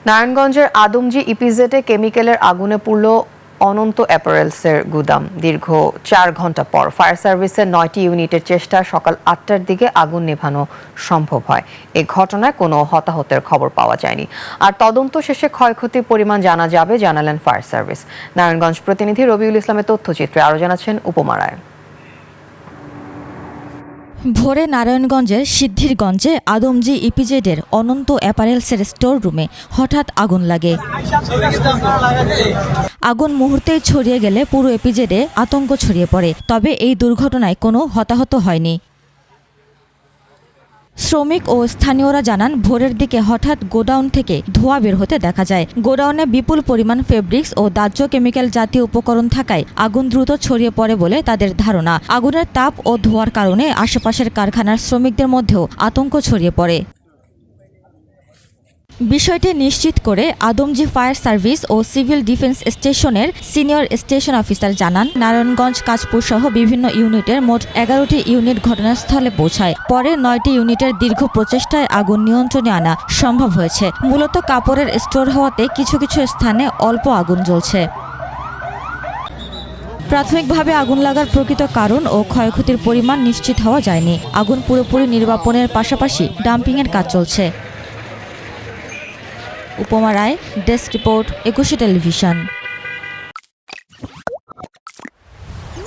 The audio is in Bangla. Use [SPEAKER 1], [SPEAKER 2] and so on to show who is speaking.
[SPEAKER 1] নারায়ণগঞ্জের আদমজী ইপিজেডে কেমিক্যালের আগুনে পুড়ল অনন্ত অ্যাপারেলসের গুদাম। দীর্ঘ 4 ঘন্টা পর ফায়ার সার্ভিসের 9টি ইউনিটের চেষ্টায় সকাল 8টার দিকে আগুন নেভানো সম্ভব হয়। এ ঘটনায় কোনো হতাহতের খবর পাওয়া যায়নি। আর তদন্ত শেষে ক্ষয়ক্ষতির পরিমাণ জানা যাবে, জানালেন ফায়ার সার্ভিস। নারায়ণগঞ্জ প্রতিনিধি রবিউল ইসলামের তথ্যচিত্রে আরও জানাচ্ছেন উপমা রায়।
[SPEAKER 2] ভোরে নারায়ণগঞ্জের সিদ্ধিরগঞ্জে আদমজী ইপিজেডের অনন্ত অ্যাপারেলসের স্টোর রুমে হঠাৎ আগুন লাগে। আগুন মুহূর্তেই ছড়িয়ে গেলে পুরো ইপিজেডে আতঙ্ক ছড়িয়ে পড়ে। তবে এই দুর্ঘটনায় কোনো হতাহত হয়নি। শ্রমিক ও স্থানীয়রা জানান, ভোরের দিকে হঠাৎ গোডাউন থেকে ধোঁয়া বের হতে দেখা যায়। গোডাউনে বিপুল পরিমাণ ফেব্রিক্স ও দাহ্য কেমিক্যাল জাতীয় উপকরণ থাকায় আগুন দ্রুত ছড়িয়ে পড়ে বলে তাদের ধারণা। আগুনের তাপ ও ধোঁয়ার কারণে আশেপাশের কারখানার শ্রমিকদের মধ্যেও আতঙ্ক ছড়িয়ে পড়ে। বিষয়টি নিশ্চিত করে আদমজী ফায়ার সার্ভিস ও সিভিল ডিফেন্স স্টেশনের সিনিয়র স্টেশন অফিসার জানান, নারায়ণগঞ্জ, কাঁচপুর সহ বিভিন্ন ইউনিটের মোট 11টি ইউনিট ঘটনাস্থলে পৌঁছায়। পরে 9টি ইউনিটের দীর্ঘ প্রচেষ্টায় আগুন নিয়ন্ত্রণে আনা সম্ভব হয়েছে। মূলত কাপড়ের স্টোর হওয়াতে কিছু কিছু স্থানে অল্প আগুন জ্বলছে। প্রাথমিকভাবে আগুন লাগার প্রকৃত কারণ ও ক্ষয়ক্ষতির পরিমাণ নিশ্চিত হওয়া যায়নি। আগুন পুরোপুরি নির্বাপনের পাশাপাশি ডাম্পিংয়ের কাজ চলছে। উপমা রায়, ডেস্ক রিপোর্ট, 21 টেলিভিশন।